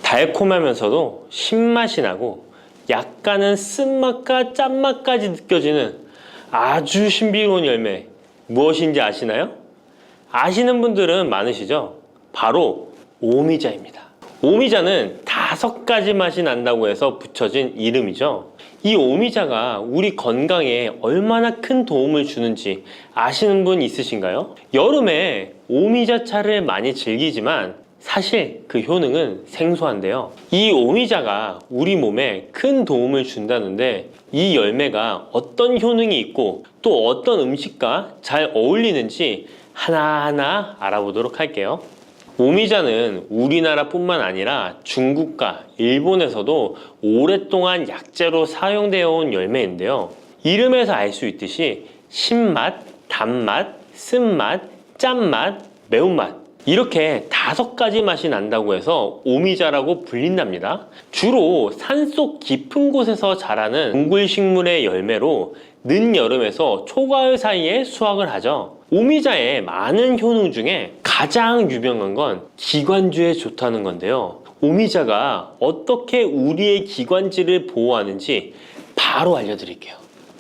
달콤하면서도 신맛이 나고 약간은 쓴맛과 짠맛까지 느껴지는 아주 신비로운 열매, 무엇인지 아시나요? 아시는 분들은 많으시죠? 바로 오미자입니다. 오미자는 5가지 맛이 난다고 해서 붙여진 이름이죠. 이 오미자가 우리 건강에 얼마나 큰 도움을 주는지 아시는 분 있으신가요? 여름에 오미자차를 많이 즐기지만 사실 그 효능은 생소한데요. 이 오미자가 우리 몸에 큰 도움을 준다는데 이 열매가 어떤 효능이 있고 또 어떤 음식과 잘 어울리는지 하나하나 알아보도록 할게요. 오미자는 우리나라뿐만 아니라 중국과 일본에서도 오랫동안 약재로 사용되어 온 열매인데요. 이름에서 알 수 있듯이 신맛, 단맛, 쓴맛, 짠맛, 매운맛 이렇게 5가지 맛이 난다고 해서 오미자라고 불린답니다. 주로 산속 깊은 곳에서 자라는 동굴식물의 열매로 늦여름에서 초가을 사이에 수확을 하죠. 오미자의 많은 효능 중에 가장 유명한 건 기관지에 좋다는 건데요. 오미자가 어떻게 우리의 기관지를 보호하는지 바로 알려드릴게요.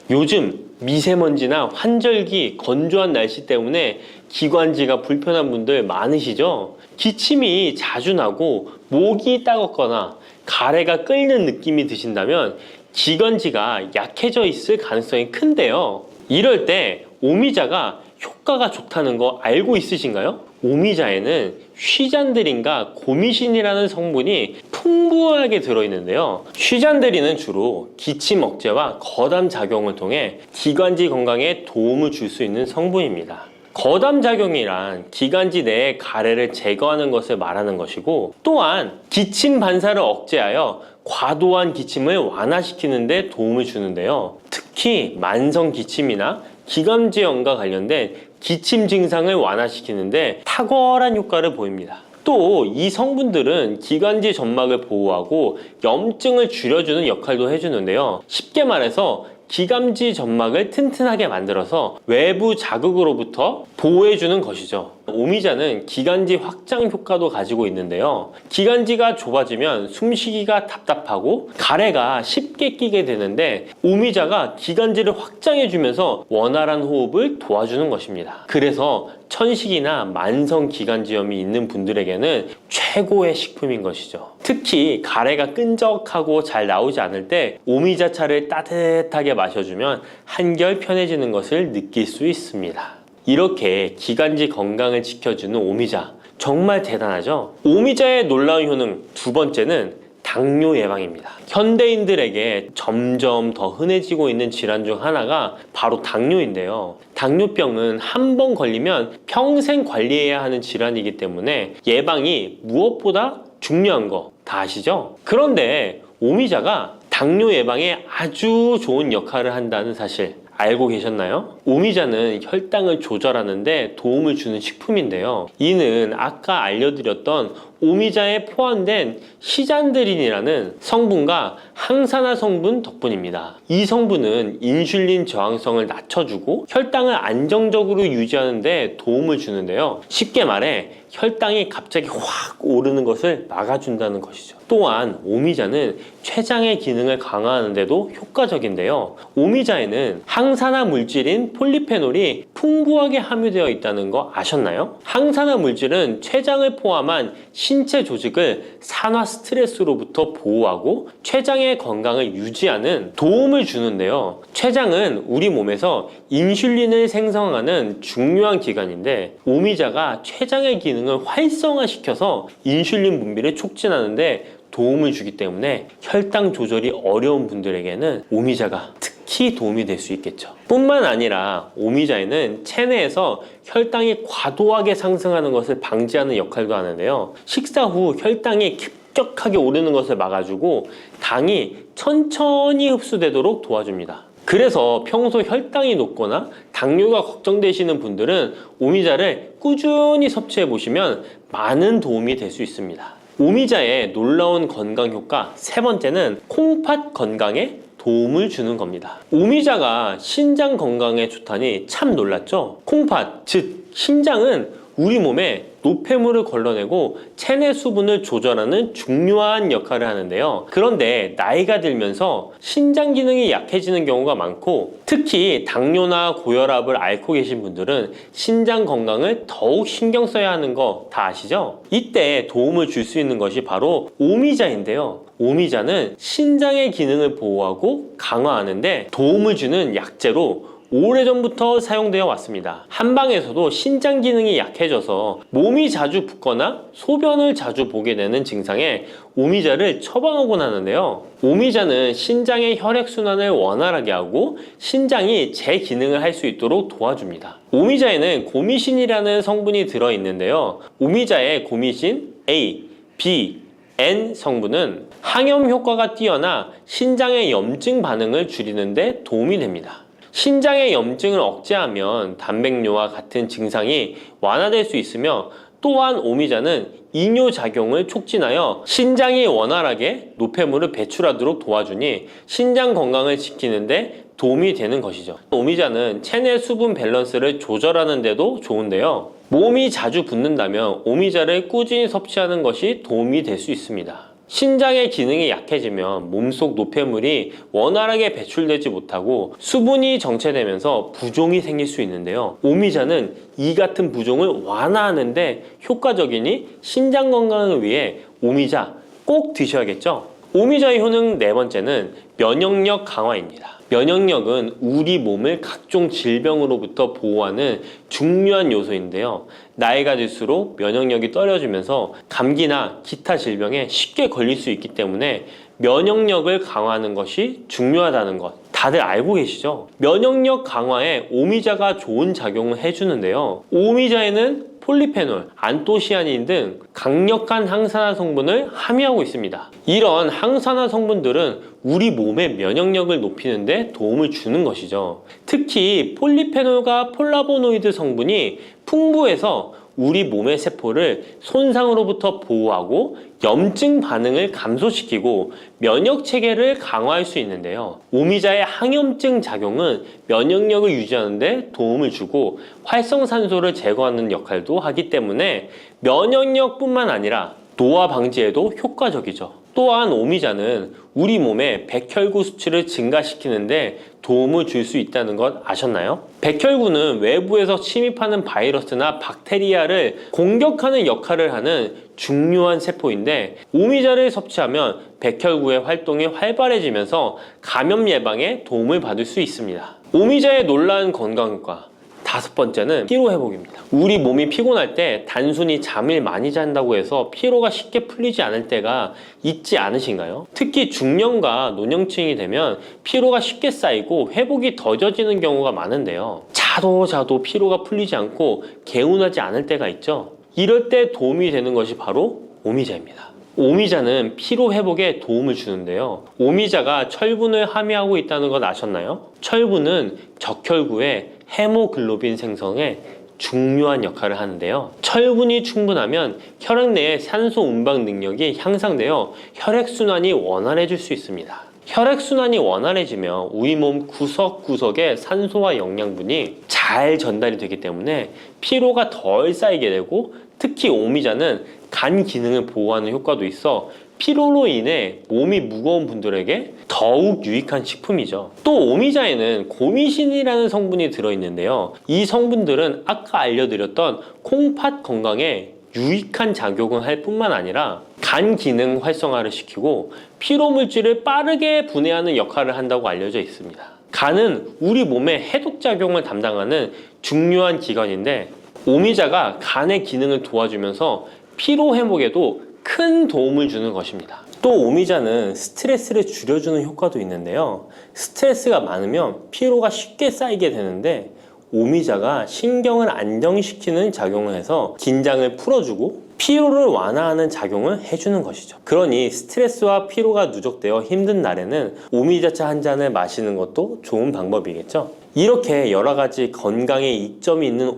요즘 미세먼지나 환절기, 건조한 날씨 때문에 기관지가 불편한 분들 많으시죠? 기침이 자주 나고 목이 따갑거나 가래가 끓는 느낌이 드신다면 기관지가 약해져 있을 가능성이 큰데요. 이럴 때 오미자가 효과가 좋다는 거 알고 있으신가요? 오미자에는 쉬잔드린과 고미신이라는 성분이 풍부하게 들어있는데요. 쉬잔드린은 주로 기침 억제와 거담 작용을 통해 기관지 건강에 도움을 줄 수 있는 성분입니다. 거담 작용이란 기관지 내의 가래를 제거하는 것을 말하는 것이고, 또한 기침 반사를 억제하여 과도한 기침을 완화시키는 데 도움을 주는데요. 특히 만성 기침이나 기관지염과 관련된 기침 증상을 완화시키는데 탁월한 효과를 보입니다. 또 이 성분들은 기관지 점막을 보호하고 염증을 줄여주는 역할도 해주는데요. 쉽게 말해서 기관지 점막을 튼튼하게 만들어서 외부 자극으로부터 보호해주는 것이죠. 오미자는 기관지 확장 효과도 가지고 있는데요. 기관지가 좁아지면 숨쉬기가 답답하고 가래가 쉽게 끼게 되는데 오미자가 기관지를 확장해주면서 원활한 호흡을 도와주는 것입니다. 그래서 천식이나 만성 기관지염이 있는 분들에게는 최고의 식품인 것이죠. 특히 가래가 끈적하고 잘 나오지 않을 때 오미자차를 따뜻하게 마셔주면 한결 편해지는 것을 느낄 수 있습니다. 이렇게 기관지 건강을 지켜주는 오미자, 정말 대단하죠? 오미자의 놀라운 효능 2번째는 당뇨 예방입니다. 현대인들에게 점점 더 흔해지고 있는 질환 중 하나가 바로 당뇨인데요. 당뇨병은 한 번 걸리면 평생 관리해야 하는 질환이기 때문에 예방이 무엇보다 중요한 거 다 아시죠? 그런데 오미자가 당뇨 예방에 아주 좋은 역할을 한다는 사실 알고 계셨나요? 오미자는 혈당을 조절하는 데 도움을 주는 식품인데요. 이는 아까 알려드렸던 오미자에 포함된 시잔드린이라는 성분과 항산화 성분 덕분입니다. 이 성분은 인슐린 저항성을 낮춰주고 혈당을 안정적으로 유지하는 데 도움을 주는데요. 쉽게 말해 혈당이 갑자기 확 오르는 것을 막아준다는 것이죠. 또한 오미자는 췌장의 기능을 강화하는 데도 효과적인데요. 오미자에는 항산화 물질인 폴리페놀이 풍부하게 함유되어 있다는 거 아셨나요? 항산화 물질은 췌장을 포함한 신체 조직을 산화 스트레스로부터 보호하고 췌장의 건강을 유지하는 도움을 주는데요. 췌장은 우리 몸에서 인슐린을 생성하는 중요한 기관인데 오미자가 췌장의 기능을 활성화시켜서 인슐린 분비를 촉진하는데 도움을 주기 때문에 혈당 조절이 어려운 분들에게는 오미자가 특히 도움이 될 수 있겠죠. 뿐만 아니라 오미자에는 체내에서 혈당이 과도하게 상승하는 것을 방지하는 역할도 하는데요. 식사 후 혈당이 급격하게 오르는 것을 막아주고 당이 천천히 흡수되도록 도와줍니다. 그래서 평소 혈당이 높거나 당뇨가 걱정되시는 분들은 오미자를 꾸준히 섭취해 보시면 많은 도움이 될 수 있습니다. 오미자의 놀라운 건강 효과 3번째는 콩팥 건강에 도움을 주는 겁니다. 오미자가 신장 건강에 좋다니 참 놀랐죠? 콩팥, 즉 신장은 우리 몸에 노폐물을 걸러내고 체내 수분을 조절하는 중요한 역할을 하는데요. 그런데 나이가 들면서 신장 기능이 약해지는 경우가 많고, 특히 당뇨나 고혈압을 앓고 계신 분들은 신장 건강을 더욱 신경 써야 하는 거 다 아시죠? 이때 도움을 줄 수 있는 것이 바로 오미자인데요. 오미자는 신장의 기능을 보호하고 강화하는데 도움을 주는 약재로 오래전부터 사용되어 왔습니다. 한방에서도 신장 기능이 약해져서 몸이 자주 붓거나 소변을 자주 보게 되는 증상에 오미자를 처방하곤 하는데요. 오미자는 신장의 혈액순환을 원활하게 하고 신장이 제 기능을 할 수 있도록 도와줍니다. 오미자에는 고미신이라는 성분이 들어있는데요. 오미자의 고미신 A, B, N 성분은 항염 효과가 뛰어나 신장의 염증 반응을 줄이는 데 도움이 됩니다. 신장의 염증을 억제하면 단백뇨와 같은 증상이 완화될 수 있으며, 또한 오미자는 이뇨작용을 촉진하여 신장이 원활하게 노폐물을 배출하도록 도와주니 신장 건강을 지키는데 도움이 되는 것이죠. 오미자는 체내 수분 밸런스를 조절하는 데도 좋은데요. 몸이 자주 붓는다면 오미자를 꾸준히 섭취하는 것이 도움이 될 수 있습니다. 신장의 기능이 약해지면 몸속 노폐물이 원활하게 배출되지 못하고 수분이 정체되면서 부종이 생길 수 있는데요. 오미자는 이 같은 부종을 완화하는데 효과적이니 신장 건강을 위해 오미자 꼭 드셔야겠죠. 오미자의 효능 네 번째는 면역력 강화입니다. 면역력은 우리 몸을 각종 질병으로부터 보호하는 중요한 요소인데요. 나이가 들수록 면역력이 떨어지면서 감기나 기타 질병에 쉽게 걸릴 수 있기 때문에 면역력을 강화하는 것이 중요하다는 것 다들 알고 계시죠? 면역력 강화에 오미자가 좋은 작용을 해주는데요. 오미자에는 폴리페놀, 안토시아닌 등 강력한 항산화 성분을 함유하고 있습니다. 이런 항산화 성분들은 우리 몸의 면역력을 높이는 데 도움을 주는 것이죠. 특히 폴리페놀과 폴라보노이드 성분이 풍부해서 우리 몸의 세포를 손상으로부터 보호하고 염증 반응을 감소시키고 면역 체계를 강화할 수 있는데요. 오미자의 항염증 작용은 면역력을 유지하는 데 도움을 주고 활성산소를 제거하는 역할도 하기 때문에 면역력뿐만 아니라 노화 방지에도 효과적이죠. 또한 오미자는 우리 몸의 백혈구 수치를 증가시키는데 도움을 줄 수 있다는 것 아셨나요? 백혈구는 외부에서 침입하는 바이러스나 박테리아를 공격하는 역할을 하는 중요한 세포인데, 오미자를 섭취하면 백혈구의 활동이 활발해지면서 감염 예방에 도움을 받을 수 있습니다. 오미자의 놀라운 건강효과 다섯 번째는 피로 회복입니다. 우리 몸이 피곤할 때 단순히 잠을 많이 잔다고 해서 피로가 쉽게 풀리지 않을 때가 있지 않으신가요? 특히 중년과 노년층이 되면 피로가 쉽게 쌓이고 회복이 더뎌지는 경우가 많은데요. 자도 피로가 풀리지 않고 개운하지 않을 때가 있죠. 이럴 때 도움이 되는 것이 바로 오미자입니다. 오미자는 피로 회복에 도움을 주는데요. 오미자가 철분을 함유하고 있다는 것 아셨나요? 철분은 적혈구의 헤모글로빈 생성에 중요한 역할을 하는데요. 철분이 충분하면 혈액 내의 산소 운반 능력이 향상되어 혈액순환이 원활해질 수 있습니다. 혈액순환이 원활해지면 우리 몸 구석구석에 산소와 영양분이 잘 전달이 되기 때문에 피로가 덜 쌓이게 되고, 특히 오미자는 간 기능을 보호하는 효과도 있어 피로로 인해 몸이 무거운 분들에게 더욱 유익한 식품이죠. 또 오미자에는 고미신이라는 성분이 들어있는데요. 이 성분들은 아까 알려드렸던 콩팥 건강에 유익한 작용을 할 뿐만 아니라 간 기능 활성화를 시키고 피로 물질을 빠르게 분해하는 역할을 한다고 알려져 있습니다. 간은 우리 몸의 해독 작용을 담당하는 중요한 기관인데, 오미자가 간의 기능을 도와주면서 피로 회복에도 큰 도움을 주는 것입니다. 또 오미자는 스트레스를 줄여주는 효과도 있는데요. 스트레스가 많으면 피로가 쉽게 쌓이게 되는데, 오미자가 신경을 안정시키는 작용을 해서 긴장을 풀어주고 피로를 완화하는 작용을 해주는 것이죠. 그러니 스트레스와 피로가 누적되어 힘든 날에는 오미자차 한 잔을 마시는 것도 좋은 방법이겠죠. 이렇게 여러 가지 건강에 이점이 있는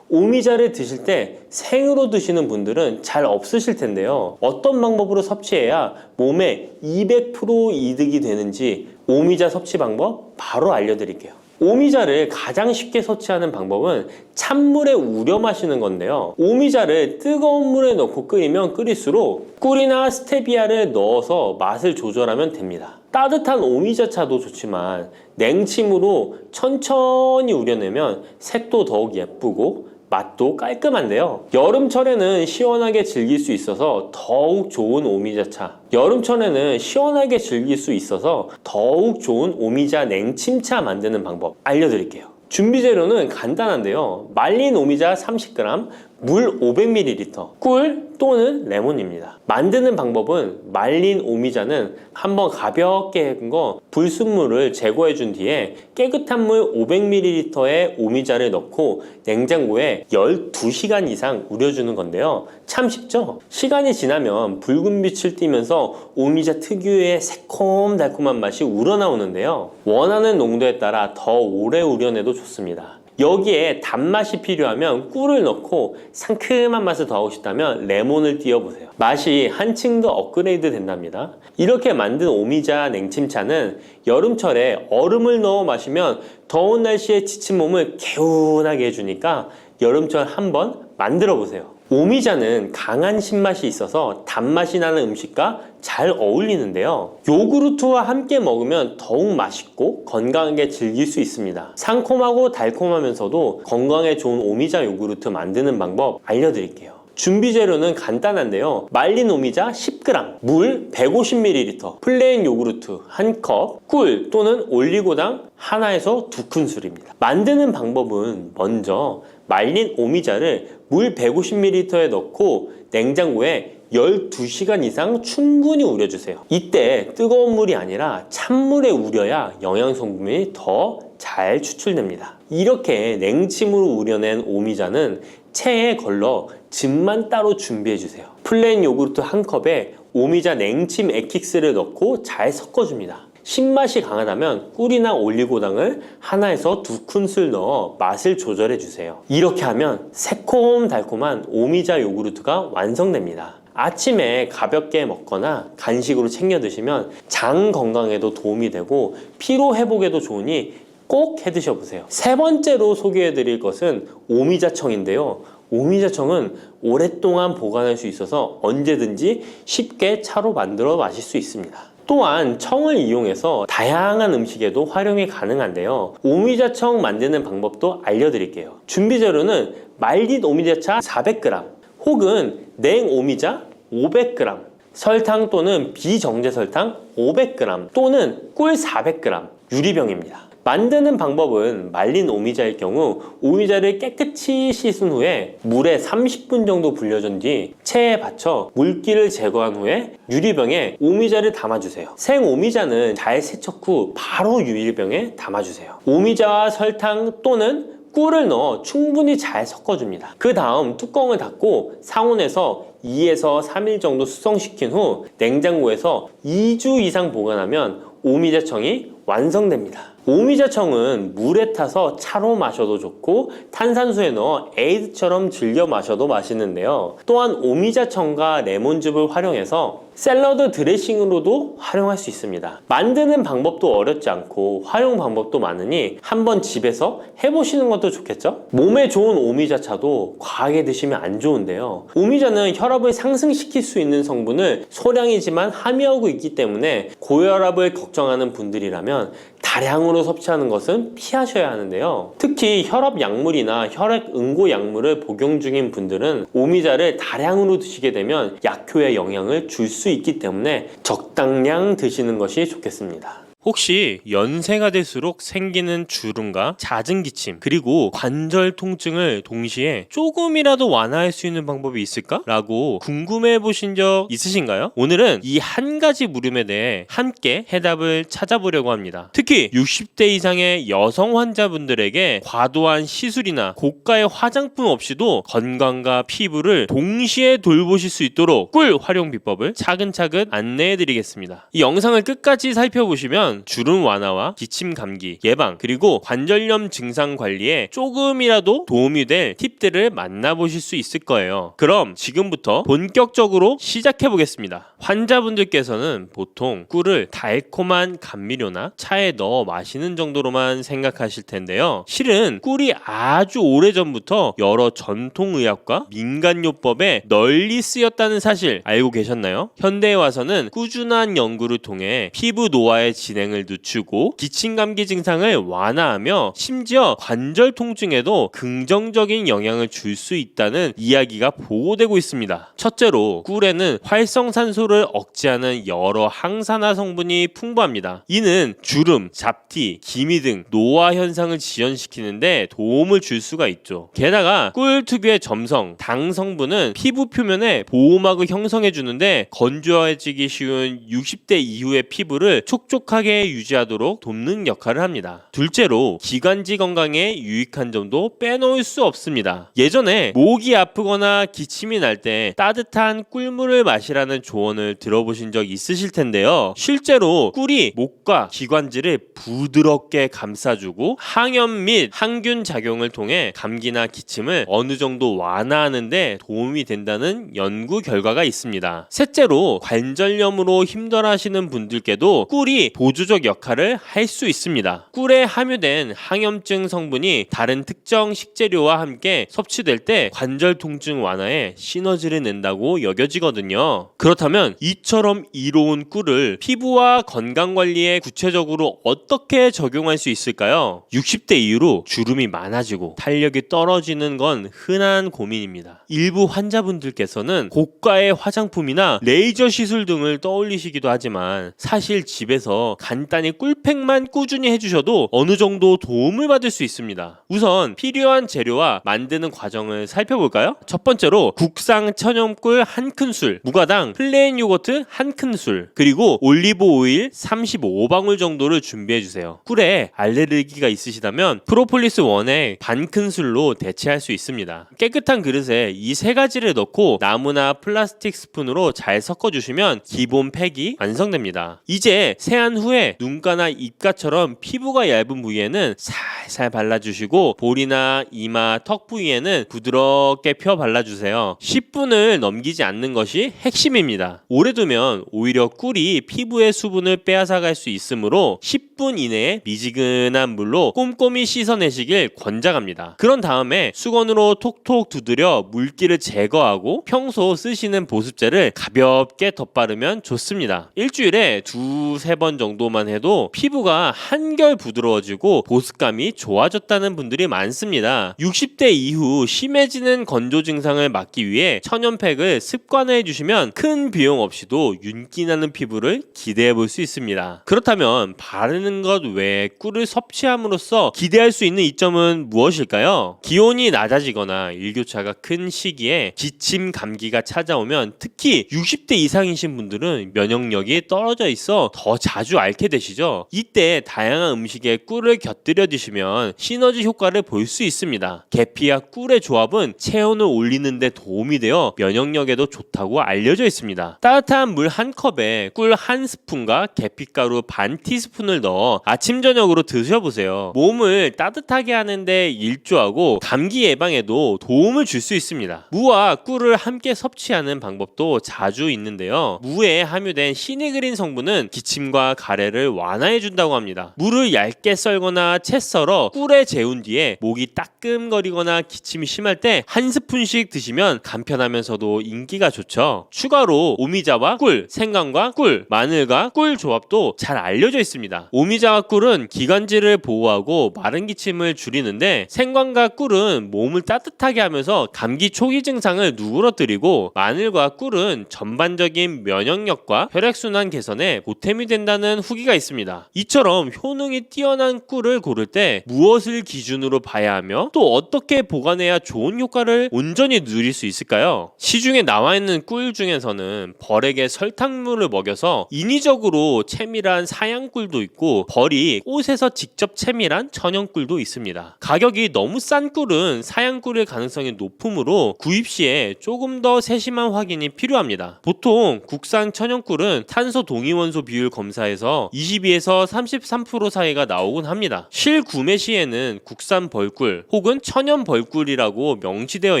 오미자를 드실 때 생으로 드시는 분들은 잘 없으실 텐데요. 어떤 방법으로 섭취해야 몸에 200% 이득이 되는지 오미자 섭취 방법 바로 알려드릴게요. 오미자를 가장 쉽게 섭취하는 방법은 찬물에 우려 마시는 건데요. 오미자를 뜨거운 물에 넣고 끓이면 끓일수록 꿀이나 스테비아를 넣어서 맛을 조절하면 됩니다. 따뜻한 오미자차도 좋지만 냉침으로 천천히 우려내면 색도 더욱 예쁘고 맛도 깔끔한데요. 여름철에는 시원하게 즐길 수 있어서 더욱 좋은 오미자차, 여름철에는 시원하게 즐길 수 있어서 더욱 좋은 오미자 냉침차 만드는 방법 알려드릴게요. 준비 재료는 간단한데요. 말린 오미자 30g, 물 500ml, 꿀 또는 레몬입니다. 만드는 방법은 말린 오미자는 한번 가볍게 헹군 거 불순물을 제거해 준 뒤에 깨끗한 물 500ml에 오미자를 넣고 냉장고에 12시간 이상 우려주는 건데요. 참 쉽죠? 시간이 지나면 붉은 빛을 띠면서 오미자 특유의 새콤달콤한 맛이 우러나오는데요. 원하는 농도에 따라 더 오래 우려내도 좋습니다. 여기에 단맛이 필요하면 꿀을 넣고 상큼한 맛을 더하고 싶다면 레몬을 띄워보세요. 맛이 한층 더 업그레이드 된답니다. 이렇게 만든 오미자 냉침차는 여름철에 얼음을 넣어 마시면 더운 날씨에 지친 몸을 개운하게 해주니까 여름철 한번 만들어 보세요. 오미자는 강한 신맛이 있어서 단맛이 나는 음식과 잘 어울리는데요. 요구르트와 함께 먹으면 더욱 맛있고 건강하게 즐길 수 있습니다. 상콤하고 달콤하면서도 건강에 좋은 오미자 요구르트 만드는 방법 알려드릴게요. 준비 재료는 간단한데요. 말린 오미자 10g, 물 150ml, 플레인 요구르트 1컵, 꿀 또는 올리고당 하나에서 2큰술입니다. 만드는 방법은 먼저 말린 오미자를 물 150ml에 넣고 냉장고에 12시간 이상 충분히 우려주세요. 이때 뜨거운 물이 아니라 찬물에 우려야 영양성분이 더 잘 추출됩니다. 이렇게 냉침으로 우려낸 오미자는 체에 걸러 즙만 따로 준비해주세요. 플레인 요구르트 1컵에 오미자 냉침 액기스를 넣고 잘 섞어줍니다. 신맛이 강하다면 꿀이나 올리고당을 하나에서 2큰술 넣어 맛을 조절해주세요. 이렇게 하면 새콤달콤한 오미자 요구르트가 완성됩니다. 아침에 가볍게 먹거나 간식으로 챙겨 드시면 장 건강에도 도움이 되고 피로 회복에도 좋으니 꼭 해드셔 보세요. 세 번째로 소개해 드릴 것은 오미자청인데요. 오미자청은 오랫동안 보관할 수 있어서 언제든지 쉽게 차로 만들어 마실 수 있습니다. 또한 청을 이용해서 다양한 음식에도 활용이 가능한데요. 오미자청 만드는 방법도 알려드릴게요. 준비 재료는 말린 오미자차 400g 혹은 냉 오미자 500g, 설탕 또는 비정제 설탕 500g 또는 꿀 400g, 유리병입니다. 만드는 방법은 말린 오미자일 경우 오미자를 깨끗이 씻은 후에 물에 30분 정도 불려준 뒤 체에 받쳐 물기를 제거한 후에 유리병에 오미자를 담아주세요. 생 오미자는 잘 세척 후 바로 유리병에 담아주세요. 오미자와 설탕 또는 꿀을 넣어 충분히 잘 섞어줍니다. 그 다음 뚜껑을 닫고 상온에서 2에서 3일 정도 숙성시킨 후 냉장고에서 2주 이상 보관하면 오미자청이 완성됩니다. 오미자청은 물에 타서 차로 마셔도 좋고 탄산수에 넣어 에이드처럼 즐겨 마셔도 맛있는데요. 또한 오미자청과 레몬즙을 활용해서 샐러드 드레싱으로도 활용할 수 있습니다. 만드는 방법도 어렵지 않고 활용 방법도 많으니 한번 집에서 해보시는 것도 좋겠죠? 몸에 좋은 오미자차도 과하게 드시면 안 좋은데요. 오미자는 혈압을 상승시킬 수 있는 성분을 소량이지만 함유하고 있기 때문에 고혈압을 걱정하는 분들이라면 다량으로 섭취하는 것은 피하셔야 하는데요. 특히 혈압 약물이나 혈액 응고 약물을 복용 중인 분들은 오미자를 다량으로 드시게 되면 약효에 영향을 줄 수 있기 때문에 적당량 드시는 것이 좋겠습니다. 혹시 연세가 될수록 생기는 주름과 잦은 기침 그리고 관절 통증을 동시에 조금이라도 완화할 수 있는 방법이 있을까? 라고 궁금해 보신 적 있으신가요? 오늘은 이 한 가지 물음에 대해 함께 해답을 찾아보려고 합니다. 특히 60대 이상의 여성 환자분들에게 과도한 시술이나 고가의 화장품 없이도 건강과 피부를 동시에 돌보실 수 있도록 꿀 활용 비법을 차근차근 안내해 드리겠습니다. 이 영상을 끝까지 살펴보시면 그렇다면 주름 완화와 기침 감기 예방 그리고 관절염 증상 관리에 조금이라도 도움이 될 팁들을 만나보실 수 있을 거예요. 그럼 지금부터 본격적으로 시작해 보겠습니다. 환자분들께서는 보통 꿀을 달콤한 감미료나 차에 넣어 마시는 정도로만 생각하실 텐데요. 실은 꿀이 아주 오래전부터 여러 전통의학과 민간요법에 널리 쓰였다는 사실 알고 계셨나요? 현대에 와서는 꾸준한 연구를 통해 피부 노화의 진행을 늦추고 기침 감기 증상을 완화하며 심지어 관절 통증에도 긍정적인 영향을 줄 수 있다는 이야기가 보고되고 있습니다. 첫째로 꿀에는 활성산소를 억제하는 여러 항산화 성분이 풍부합니다. 이는 주름, 잡티, 기미 등 노화 현상을 지연시키는데 도움을 줄 수가 있죠. 게다가 꿀 특유의 점성, 당 성분은 피부 표면에 보호막을 형성해 주는데 건조해지기 쉬운 60대 이후의 피부를 촉촉하게 유지하도록 돕는 역할을 합니다. 둘째로 기관지 건강에 유익한 점도 빼놓을 수 없습니다. 예전에 목이 아프거나 기침이 날 때 따뜻한 꿀물을 마시라는 조언을 들어보신 적 있으실 텐데요. 실제로 꿀이 목과 기관지를 부드럽게 감싸주고 항염 및 항균 작용을 통해 감기나 기침을 어느 정도 완화하는 데 도움이 된다는 연구 결과가 있습니다. 셋째로 관절염으로 힘들어하시는 분들께도 꿀이 보조적 역할을 할 수 있습니다. 꿀에 함유된 항염증 성분이 다른 특정 식재료와 함께 섭취될 때 관절 통증 완화에 시너지를 낸다고 여겨지거든요. 그렇다면 이처럼 이로운 꿀을 피부와 건강 관리에 구체적으로 어떻게 적용할 수 있을까요? 60대 이후로 주름이 많아지고 탄력이 떨어지는 건 흔한 고민입니다. 일부 환자분들께서는 고가의 화장품이나 레이저 시술 등을 떠올리시기도 하지만 사실 집에서 간단히 꿀팩만 꾸준히 해주셔도 어느 정도 도움을 받을 수 있습니다. 우선 필요한 재료와 만드는 과정을 살펴볼까요? 첫 번째로 국산 천연꿀 한 큰술, 무가당 플레인 요거트 한 큰술, 그리고 올리브 오일 35방울 정도를 준비해주세요. 꿀에 알레르기가 있으시다면 프로폴리스 원액 반 큰술로 대체할 수 있습니다. 깨끗한 그릇에 이 세 가지를 넣고 나무나 플라스틱 스푼으로 잘 섞어주시면 기본 팩이 완성됩니다. 이제 세안 후에 눈가나 입가처럼 피부가 얇은 부위에는 살살 발라주시고 볼이나 이마, 턱 부위에는 부드럽게 펴 발라주세요. 10분을 넘기지 않는 것이 핵심입니다. 오래 두면 오히려 꿀이 피부의 수분을 빼앗아갈 수 있으므로 10분 이내에 미지근한 물로 꼼꼼히 씻어내시길 권장합니다. 그런 다음에 수건으로 톡톡 두드려 물기를 제거하고 평소 쓰시는 보습제를 가볍게 덧바르면 좋습니다. 일주일에 2-3번 정도만 해도 피부가 한결 부드러워지고 보습감이 좋아졌다는 분들이 많습니다. 60대 이후 심해지는 건조 증상을 막기 위해 천연팩을 습관화해 주시면 큰 비용 없이도 윤기 나는 피부를 기대해 볼 수 있습니다. 그렇다면 바르는 것 외에 꿀을 섭취함으로써 기대할 수 있는 이점은 무엇일까요? 기온이 낮아지거나 일교차가 큰 시기에 기침, 감기가 찾아오면 특히 60대 이상이신 분들은 면역력이 떨어져 있어 더 자주 앓게 되시죠. 이때 다양한 음식에 꿀을 곁들여 드시면 시너지 효과를 볼 수 있습니다. 계피와 꿀의 조합은 체온을 올리는 데 도움이 되어 면역력에도 좋다고 알려져 있습니다. 따뜻한 물 한 컵에 꿀 한 스푼과 계피가루 반 티스푼을 넣어 아침 저녁으로 드셔보세요. 몸을 따뜻하게 하는데 일조하고 감기 예방에도 도움을 줄 수 있습니다. 무와 꿀을 함께 섭취하는 방법도 자주 있는데요. 무에 함유된 시니그린 성분은 기침과 가래를 완화해 준다고 합니다. 무를 얇게 썰거나 채 썰어 꿀에 재운 뒤에 목이 따끔거리거나 기침이 심할 때 한 스푼씩 드시면 간편하면서도 인기가 좋죠. 추가로 오미자와 꿀, 생강과 꿀, 마늘과 꿀 조합도 잘 알려져 있습니다. 오미자와 꿀은 기관지를 보호하고 마른 기침을 줄이는데 생강과 꿀은 몸을 따뜻하게 하면서 감기 초기 증상을 누그러뜨리고 마늘과 꿀은 전반적인 면역력과 혈액순환 개선에 보탬이 된다는 후기가 있습니다. 이처럼 효능이 뛰어난 꿀을 고를 때 무엇을 기준으로 봐야 하며 또 어떻게 보관해야 좋은 효과를 온전히 누릴 수 있을까요? 시중에 나와 있는 꿀 중에서는 벌에게 설탕물을 먹여서 인위적으로 채밀한 사양꿀도 있고 벌이 꽃에서 직접 채밀한 천연꿀도 있습니다. 가격이 너무 싼 꿀은 사양꿀일 가능성이 높으므로 구입 시에 조금 더 세심한 확인이 필요합니다. 보통 국산 천연꿀은 탄소 동위원소 비율 검사에서 중에서 22에서 33% 사이가 나오곤 합니다. 실구매 시에는 국산 벌꿀 혹은 천연 벌꿀이라고 명시되어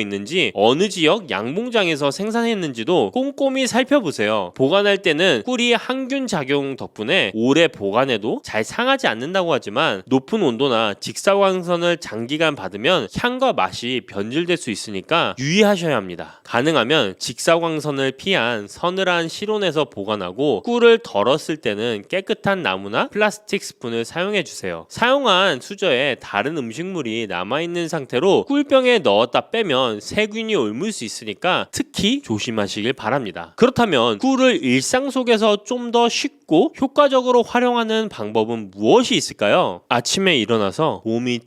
있는지 어느 지역 양봉장에서 생산했는지도 꼼꼼히 살펴보세요. 보관할 때는 꿀이 항균 작용 덕분에 오래 보관해도 잘 상하지 않는다고 하지만 높은 온도나 직사광선을 장기간 받으면 향과 맛이 변질될 수 있으니까 유의하셔야 합니다. 가능하면 직사광선을 피한 서늘한 실온에서 보관하고 꿀을 덜었을 때는 깨끗한 나무나 플라스틱 스푼을 사용해 주세요. 사용한 수저에 다른 음식물이 남아있는 상태로 꿀병에 넣었다 빼면 세균이 옮을 수 있으니까 특히 조심하시길 바랍니다. 그렇다면 꿀을 일상 속에서 좀 더 쉽고 효과적으로 활용하는 방법은 무엇이 있을까요? 아침에 일어나서 몸이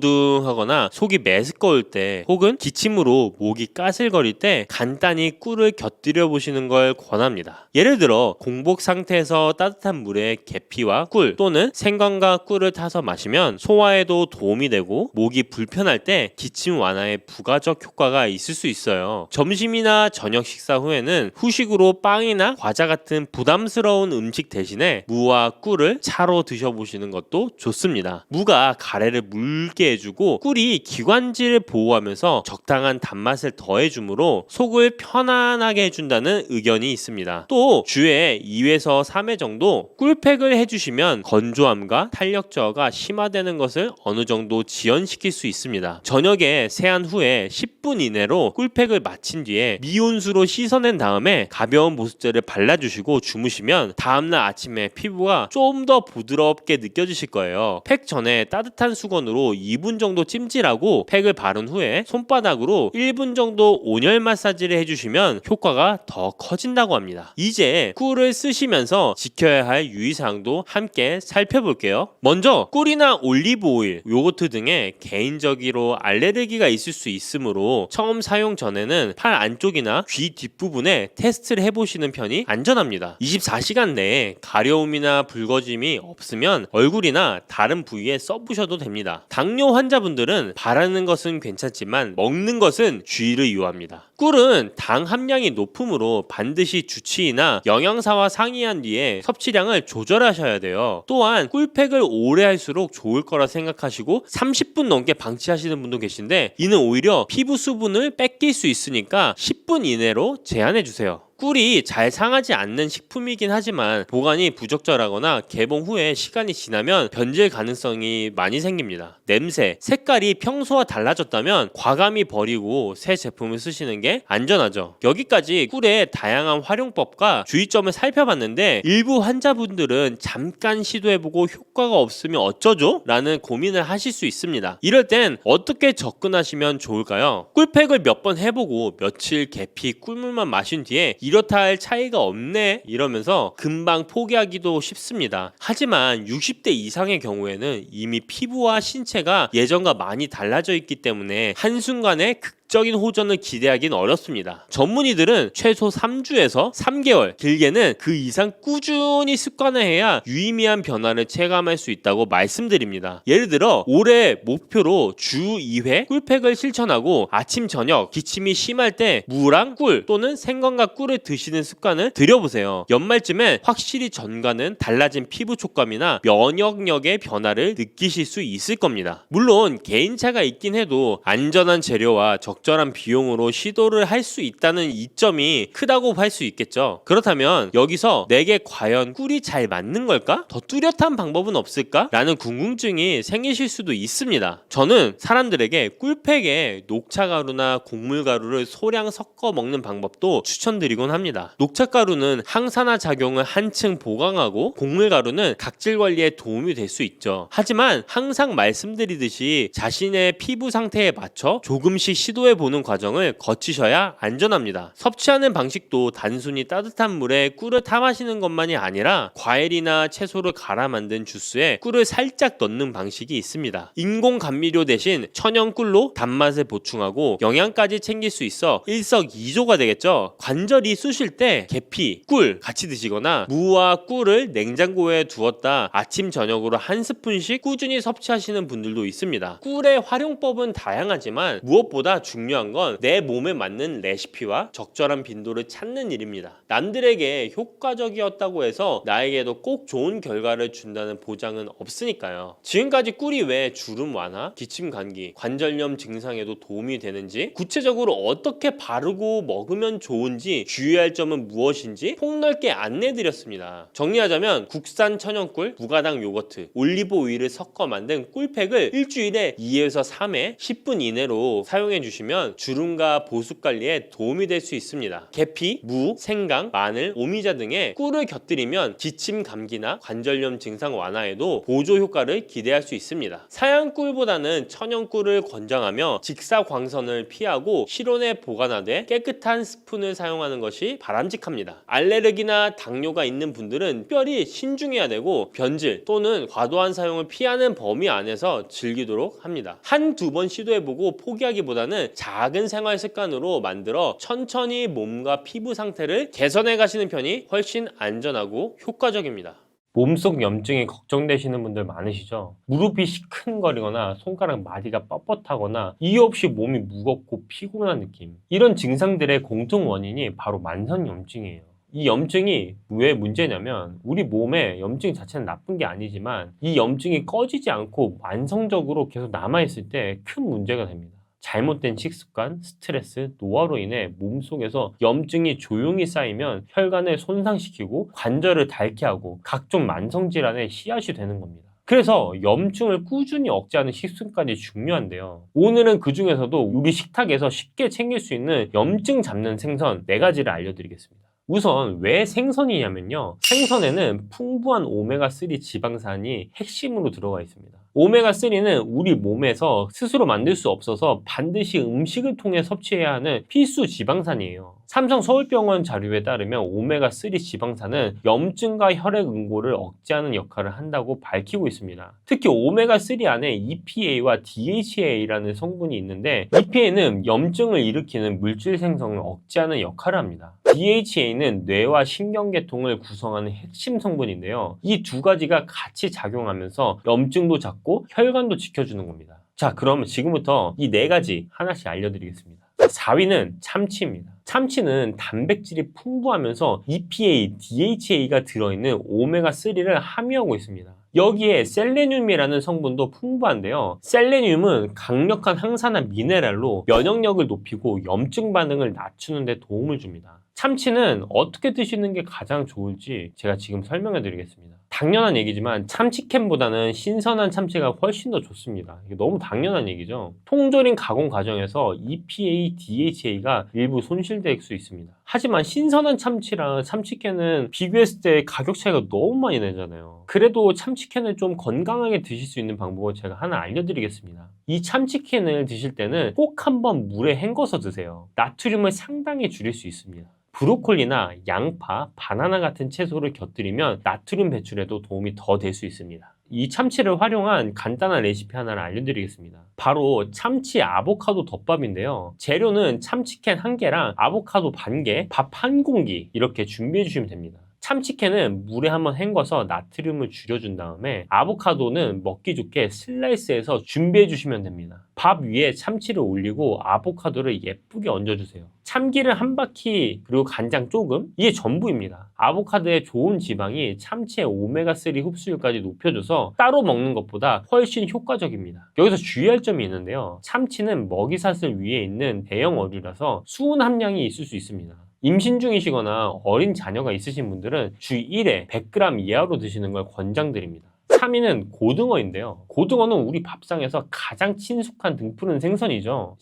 찌뿌둥하거나 속이 메스꺼울 때 혹은 기침으로 목이 까슬거릴 때 간단히 꿀을 곁들여 보시는 걸 권합니다. 예를 들어 공복 상태에서 따뜻한 물에 계피와 꿀 또는 생강과 꿀을 타서 마시면 소화에도 도움이 되고 목이 불편할 때 기침 완화에 부가적 효과가 있을 수 있어요. 점심이나 저녁 식사 후에는 후식으로 빵이나 과자 같은 부담스러운 음식 대신에 무와 꿀을 차로 드셔보시는 것도 좋습니다. 무가 가래를 묽게 해주고 꿀이 기관지를 보호하면서 적당한 단맛을 더해주므로 속을 편안하게 해준다는 의견이 있습니다. 또 주에 2회에서 3회 정도 꿀팩을 해주시면 건조함과 탄력 저하가 심화되는 것을 어느 정도 지연시킬 수 있습니다. 저녁에 세안 후에 10분 이내로 꿀팩을 마친 뒤에 미온수로 씻어낸 다음에 가벼운 보습제를 발라주시고 주무시면 다음날 아침에 피부가 좀 더 부드럽게 느껴지실 거예요. 팩 전에 따뜻한 수건으로 2분 정도 찜질하고 팩을 바른 후에 손바닥으로 1분 정도 온열 마사지를 해주시면 효과가 더 커진다고 합니다. 이제 꿀을 쓰시면서 지켜야 할 유의사항도 함께 살펴볼게요. 먼저 꿀이나 올리브 오일, 요거트 등에 개인적으로 알레르기가 있을 수 있으므로 처음 사용 전에는 팔 안쪽이나 귀 뒷부분에 테스트를 해보시는 편이 안전합니다. 24시간 내에 가려움이나 붉어짐이 없으면 얼굴이나 다른 부위에 써부셔도 됩니다. 당뇨 환자분들은 바르는 것은 괜찮지만 먹는 것은 주의를 요합니다. 꿀은 당 함량이 높으므로 반드시 주치의나 영양사와 상의한 뒤에 섭취량을 조절하셔야 돼요. 또한 꿀팩을 오래 할수록 좋을 거라 생각하시고 30분 넘게 방치하시는 분도 계신데 이는 오히려 피부 수분을 뺏길 수 있으니까 10분 이내로 제한해 주세요. 꿀이 잘 상하지 않는 식품이긴 하지만 보관이 부적절하거나 개봉 후에 시간이 지나면 변질 가능성이 많이 생깁니다. 냄새, 색깔이 평소와 달라졌다면 과감히 버리고 새 제품을 쓰시는 게 안전하죠. 여기까지 꿀의 다양한 활용법과 주의점을 살펴봤는데 일부 환자분들은 잠깐 시도해보고 효과가 없으면 어쩌죠? 라는 고민을 하실 수 있습니다. 이럴 땐 어떻게 접근하시면 좋을까요? 꿀팩을 몇 번 해보고 며칠 계피 꿀물만 마신 뒤에 이렇다 할 차이가 없네 이러면서 금방 포기하기도 쉽습니다. 하지만 60대 이상의 경우에는 이미 피부와 신체가 예전과 많이 달라져 있기 때문에 한순간에 적인 호전을 기대하기는 어렵습니다. 전문의들은 최소 3주에서 3개월, 길게는 그 이상 꾸준히 습관을 해야 유의미한 변화를 체감할 수 있다고 말씀드립니다. 예를 들어 올해 목표로 주 2회 꿀팩을 실천하고 아침 저녁 기침이 심할 때 무랑 꿀 또는 생강과 꿀을 드시는 습관을 들여보세요. 연말쯤엔 확실히 전과는 달라진 피부 촉감이나 면역력의 변화를 느끼실 수 있을 겁니다. 물론 개인차가 있긴 해도 안전한 재료와 적절한 비용으로 시도를 할 수 있다는 이점이 크다고 할 수 있겠죠. 그렇다면 여기서 내게 과연 꿀이 잘 맞는 걸까? 더 뚜렷한 방법은 없을까? 라는 궁금증이 생기실 수도 있습니다. 저는 사람들에게 꿀팩에 녹차가루나 곡물가루를 소량 섞어 먹는 방법도 추천드리곤 합니다. 녹차가루는 항산화 작용을 한층 보강하고 곡물가루는 각질 관리에 도움이 될 수 있죠. 하지만 항상 말씀드리듯이 자신의 피부 상태에 맞춰 조금씩 시도해 보는 과정을 거치셔야 안전합니다. 섭취하는 방식도 단순히 따뜻한 물에 꿀을 타 마시는 것만이 아니라 과일이나 채소를 갈아 만든 주스에 꿀을 살짝 넣는 방식이 있습니다. 인공 감미료 대신 천연 꿀로 단맛을 보충하고 영양까지 챙길 수 있어 일석이조가 되겠죠. 관절이 쑤실 때 계피, 꿀 같이 드시거나 무와 꿀을 냉장고에 두었다 아침 저녁으로 한 스푼씩 꾸준히 섭취하시는 분들도 있습니다. 꿀의 활용법은 다양하지만 무엇보다 중요한 중요한 건 내 몸에 맞는 레시피와 적절한 빈도를 찾는 일입니다. 남들에게 효과적이었다고 해서 나에게도 꼭 좋은 결과를 준다는 보장은 없으니까요. 지금까지 꿀이 왜 주름 완화, 기침 감기, 관절염 증상에도 도움이 되는지, 구체적으로 어떻게 바르고 먹으면 좋은지, 주의할 점은 무엇인지 폭넓게 안내드렸습니다. 정리하자면 국산 천연꿀, 무가당 요거트, 올리브 오일을 섞어 만든 꿀팩을 일주일에 2에서 3회 10분 이내로 사용해 주시면 주름과 보습 관리에 도움이 될 수 있습니다. 계피, 무, 생강, 마늘, 오미자 등의 꿀을 곁들이면 기침 감기나 관절염 증상 완화에도 보조 효과를 기대할 수 있습니다. 사양 꿀보다는 천연 꿀을 권장하며 직사광선을 피하고 실온에 보관하되 깨끗한 스푼을 사용하는 것이 바람직합니다. 알레르기나 당뇨가 있는 분들은 특별히 신중해야 되고 변질 또는 과도한 사용을 피하는 범위 안에서 즐기도록 합니다. 한두 번 시도해보고 포기하기보다는 작은 생활 습관으로 만들어 천천히 몸과 피부 상태를 개선해 가시는 편이 훨씬 안전하고 효과적입니다. 몸속 염증이 걱정되시는 분들 많으시죠? 무릎이 시큰거리거나 손가락 마디가 뻣뻣하거나 이유 없이 몸이 무겁고 피곤한 느낌, 이런 증상들의 공통 원인이 바로 만성염증이에요. 이 염증이 왜 문제냐면 우리 몸에 염증 자체는 나쁜 게 아니지만 이 염증이 꺼지지 않고 만성적으로 계속 남아있을 때 큰 문제가 됩니다. 잘못된 식습관, 스트레스, 노화로 인해 몸속에서 염증이 조용히 쌓이면 혈관을 손상시키고 관절을 닳게 하고 각종 만성질환의 씨앗이 되는 겁니다. 그래서 염증을 꾸준히 억제하는 식습관이 중요한데요. 오늘은 그 중에서도 우리 식탁에서 쉽게 챙길 수 있는 염증 잡는 생선 4가지를 알려드리겠습니다. 우선 왜 생선이냐면요. 생선에는 풍부한 오메가3 지방산이 핵심으로 들어가 있습니다. 오메가3는 우리 몸에서 스스로 만들 수 없어서 반드시 음식을 통해 섭취해야 하는 필수 지방산이에요. 삼성 서울병원 자료에 따르면 오메가3 지방산은 염증과 혈액 응고를 억제하는 역할을 한다고 밝히고 있습니다. 특히 오메가3 안에 EPA와 DHA라는 성분이 있는데 EPA는 염증을 일으키는 물질 생성을 억제하는 역할을 합니다. DHA는 뇌와 신경계통을 구성하는 핵심 성분인데요. 이 두 가지가 같이 작용하면서 염증도 잡고 혈관도 지켜주는 겁니다. 자, 그럼 지금부터 이 4가지 하나씩 알려드리겠습니다. 4위는 참치입니다. 참치는 단백질이 풍부하면서 EPA, DHA가 들어있는 오메가3를 함유하고 있습니다. 여기에 셀레늄이라는 성분도 풍부한데요. 셀레늄은 강력한 항산화 미네랄로 면역력을 높이고 염증 반응을 낮추는 데 도움을 줍니다. 참치는 어떻게 드시는 게 가장 좋을지 제가 지금 설명해 드리겠습니다. 당연한 얘기지만 참치캔보다는 신선한 참치가 훨씬 더 좋습니다. 이게 너무 당연한 얘기죠. 통조림 가공 과정에서 EPA, DHA가 일부 손실될 수 있습니다. 하지만 신선한 참치랑 참치캔은 비교했을 때 가격 차이가 너무 많이 나잖아요. 그래도 참치캔을 좀 건강하게 드실 수 있는 방법을 제가 하나 알려드리겠습니다. 이 참치캔을 드실 때는 꼭 한번 물에 헹궈서 드세요. 나트륨을 상당히 줄일 수 있습니다. 브로콜리나 양파, 바나나 같은 채소를 곁들이면 나트륨 배출에도 도움이 더 될 수 있습니다. 이 참치를 활용한 간단한 레시피 하나를 알려드리겠습니다. 바로 참치 아보카도 덮밥인데요. 재료는 참치캔 1개랑 아보카도 반개, 밥 1공기 이렇게 준비해 주시면 됩니다. 참치캔은 물에 한번 헹궈서 나트륨을 줄여준 다음에 아보카도는 먹기 좋게 슬라이스해서 준비해 주시면 됩니다. 밥 위에 참치를 올리고 아보카도를 예쁘게 얹어주세요. 참기름 1바퀴 그리고 간장 조금, 이게 전부입니다. 아보카도의 좋은 지방이 참치의 오메가3 흡수율까지 높여줘서 따로 먹는 것보다 훨씬 효과적입니다. 여기서 주의할 점이 있는데요. 참치는 먹이사슬 위에 있는 대형 어류라서 수은 함량이 있을 수 있습니다. 임신 중이시거나 어린 자녀가 있으신 분들은 주 1회 100g 이하로 드시는 걸 권장드립니다. 3위는 고등어인데요. 고등어는 우리 밥상에서 가장 친숙한 등푸른 생선이죠.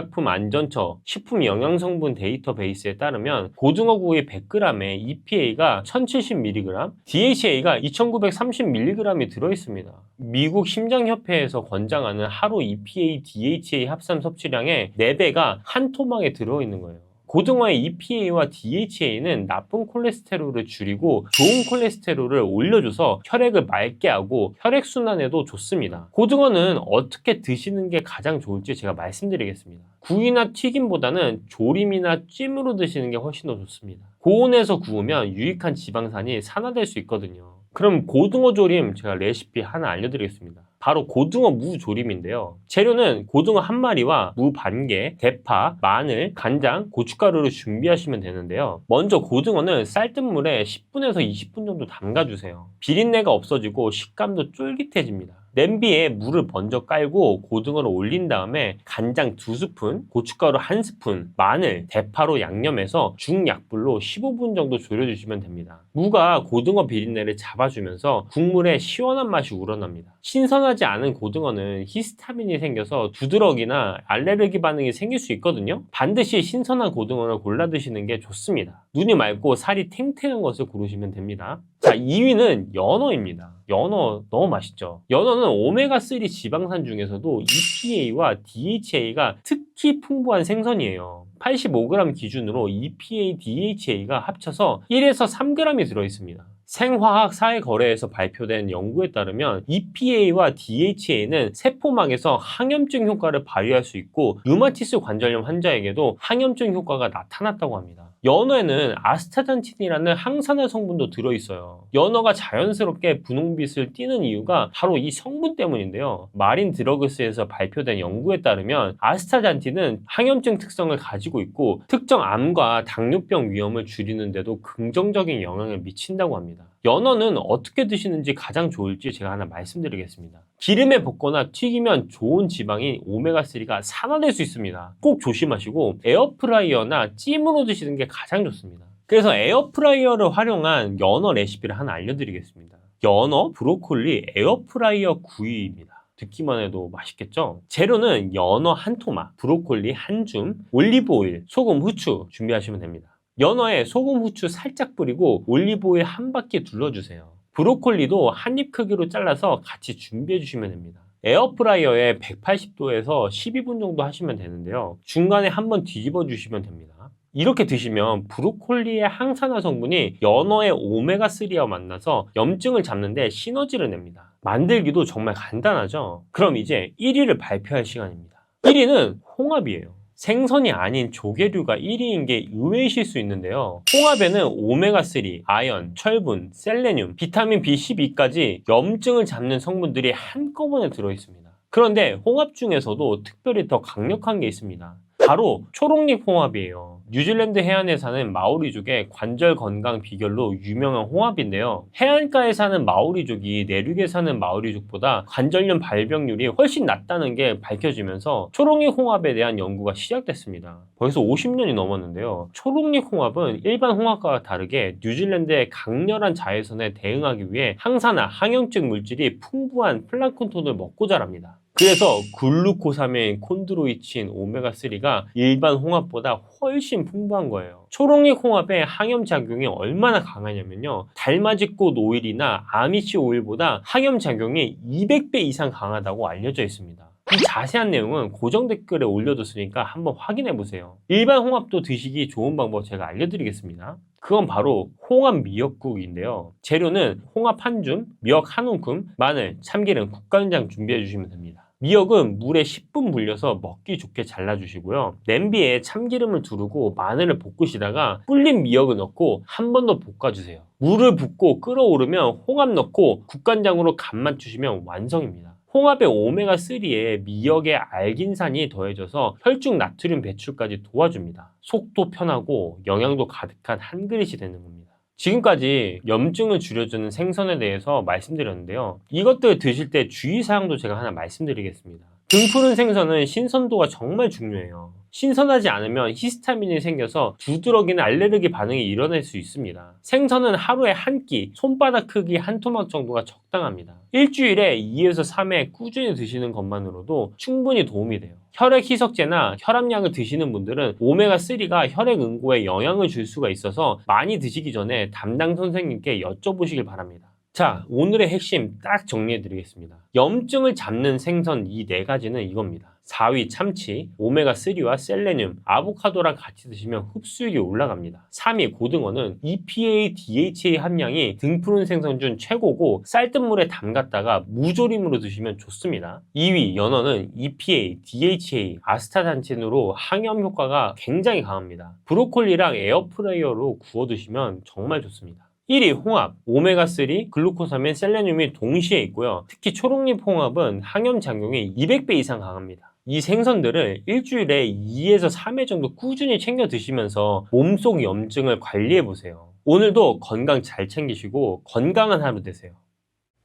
식품의약품안전처 식품영양성분 데이터베이스에 따르면 고등어구이 100g에 EPA가 1070mg, DHA가 2930mg이 들어있습니다. 미국 심장협회에서 권장하는 하루 EPA, DHA 합산 섭취량의 4배가 한 토막에 들어있는 거예요. 고등어의 EPA와 DHA는 나쁜 콜레스테롤을 줄이고 좋은 콜레스테롤을 올려줘서 혈액을 맑게 하고 혈액순환에도 좋습니다. 고등어는 어떻게 드시는 게 가장 좋을지 제가 말씀드리겠습니다. 구이나 튀김보다는 조림이나 찜으로 드시는 게 훨씬 더 좋습니다. 고온에서 구우면 유익한 지방산이 산화될 수 있거든요. 그럼 고등어 조림 제가 레시피 하나 알려드리겠습니다. 바로 고등어 무 조림인데요. 재료는 고등어 한 마리와 무 반 개, 대파, 마늘, 간장, 고춧가루를 준비하시면 되는데요. 먼저 고등어는 쌀뜨물에 10분에서 20분 정도 담가주세요. 비린내가 없어지고 식감도 쫄깃해집니다. 냄비에 물을 먼저 깔고 고등어를 올린 다음에 간장 2스푼, 고춧가루 1스푼, 마늘, 대파로 양념해서 중약불로 15분 정도 졸여주시면 됩니다. 무가 고등어 비린내를 잡아주면서 국물에 시원한 맛이 우러납니다. 신선하지 않은 고등어는 히스타민이 생겨서 두드러기나 알레르기 반응이 생길 수 있거든요. 반드시 신선한 고등어를 골라 드시는 게 좋습니다. 눈이 맑고 살이 탱탱한 것을 고르시면 됩니다. 자, 2위는 연어입니다. 연어 너무 맛있죠. 연어는 오메가3 지방산 중에서도 EPA와 DHA가 특히 풍부한 생선이에요. 85g 기준으로 EPA, DHA가 합쳐서 1에서 3g이 들어있습니다. 생화학 사회거래에서 발표된 연구에 따르면 EPA와 DHA는 세포막에서 항염증 효과를 발휘할 수 있고 류마티스 관절염 환자에게도 항염증 효과가 나타났다고 합니다. 연어에는 아스타잔틴이라는 항산화 성분도 들어있어요. 연어가 자연스럽게 분홍빛을 띠는 이유가 바로 이 성분 때문인데요. 마린 드러그스에서 발표된 연구에 따르면 아스타잔틴은 항염증 특성을 가지고 있고 특정 암과 당뇨병 위험을 줄이는 데도 긍정적인 영향을 미친다고 합니다. 연어는 어떻게 드시는지 가장 좋을지 제가 하나 말씀드리겠습니다. 기름에 볶거나 튀기면 좋은 지방인 오메가3가 산화될 수 있습니다. 꼭 조심하시고 에어프라이어나 찜으로 드시는 게 가장 좋습니다. 그래서 에어프라이어를 활용한 연어 레시피를 하나 알려드리겠습니다. 연어, 브로콜리, 에어프라이어 구이입니다. 듣기만 해도 맛있겠죠? 재료는 연어 한 토막, 브로콜리 한 줌, 올리브오일, 소금, 후추 준비하시면 됩니다. 연어에 소금, 후추 살짝 뿌리고 올리브오일 한 바퀴 둘러주세요. 브로콜리도 한 입 크기로 잘라서 같이 준비해 주시면 됩니다. 에어프라이어에 180도에서 12분 정도 하시면 되는데요. 중간에 한번 뒤집어 주시면 됩니다. 이렇게 드시면 브로콜리의 항산화 성분이 연어의 오메가3와 만나서 염증을 잡는데 시너지를 냅니다. 만들기도 정말 간단하죠? 그럼 이제 1위를 발표할 시간입니다. 1위는 홍합이에요. 생선이 아닌 조개류가 1위인 게 의외이실 수 있는데요. 홍합에는 오메가3, 아연, 철분, 셀레늄, 비타민 B12까지 염증을 잡는 성분들이 한꺼번에 들어있습니다. 그런데 홍합 중에서도 특별히 더 강력한 게 있습니다. 바로 초록잎 홍합이에요. 뉴질랜드 해안에 사는 마오리족의 관절 건강 비결로 유명한 홍합인데요. 해안가에 사는 마오리족이 내륙에 사는 마오리족보다 관절염 발병률이 훨씬 낮다는 게 밝혀지면서 초록잎 홍합에 대한 연구가 시작됐습니다. 벌써 50년이 넘었는데요. 초록잎 홍합은 일반 홍합과 다르게 뉴질랜드의 강렬한 자외선에 대응하기 위해 항산화, 항염증 물질이 풍부한 플랑크톤을 먹고 자랍니다. 그래서 글루코사민, 콘드로이친, 오메가3가 일반 홍합보다 훨씬 풍부한 거예요. 초록잎 홍합의 항염작용이 얼마나 강하냐면요. 달맞이꽃 오일이나 아미시 오일보다 항염작용이 200배 이상 강하다고 알려져 있습니다. 이 자세한 내용은 고정 댓글에 올려뒀으니까 한번 확인해보세요. 일반 홍합도 드시기 좋은 방법 제가 알려드리겠습니다. 그건 바로 홍합 미역국인데요. 재료는 홍합 한 줌, 미역 한 움큼, 마늘, 참기름, 국간장 준비해 주시면 됩니다. 미역은 물에 10분 불려서 먹기 좋게 잘라주시고요. 냄비에 참기름을 두르고 마늘을 볶으시다가 불린 미역을 넣고 한 번 더 볶아주세요. 물을 붓고 끓어오르면 홍합 넣고 국간장으로 간 맞추시면 완성입니다. 홍합의 오메가3에 미역의 알긴산이 더해져서 혈중 나트륨 배출까지 도와줍니다. 속도 편하고 영양도 가득한 한 그릇이 되는 겁니다. 지금까지 염증을 줄여주는 생선에 대해서 말씀드렸는데요. 이것들 드실 때 주의사항도 제가 하나 말씀드리겠습니다. 등푸른 생선은 신선도가 정말 중요해요. 신선하지 않으면 히스타민이 생겨서 두드러기나 알레르기 반응이 일어날 수 있습니다. 생선은 하루에 한 끼, 손바닥 크기 한 토막 정도가 적당합니다. 일주일에 2에서 3회 꾸준히 드시는 것만으로도 충분히 도움이 돼요. 혈액 희석제나 혈압약을 드시는 분들은 오메가3가 혈액 응고에 영향을 줄 수가 있어서 많이 드시기 전에 담당 선생님께 여쭤보시길 바랍니다. 자, 오늘의 핵심 딱 정리해 드리겠습니다. 염증을 잡는 생선 이 4가지는 이겁니다. 4위 참치, 오메가3와 셀레늄, 아보카도랑 같이 드시면 흡수율이 올라갑니다. 3위 고등어는 EPA, DHA 함량이 등푸른 생선 중 최고고 쌀뜨물에 담갔다가 무조림으로 드시면 좋습니다. 2위 연어는 EPA, DHA, 아스타잔틴으로 항염 효과가 굉장히 강합니다. 브로콜리랑 에어프라이어로 구워 드시면 정말 좋습니다. 1위 홍합, 오메가3, 글루코사민, 셀레늄이 동시에 있고요. 특히 초록잎 홍합은 항염 작용이 200배 이상 강합니다. 이 생선들을 일주일에 2에서 3회 정도 꾸준히 챙겨 드시면서 몸속 염증을 관리해 보세요. 오늘도 건강 잘 챙기시고 건강한 하루 되세요.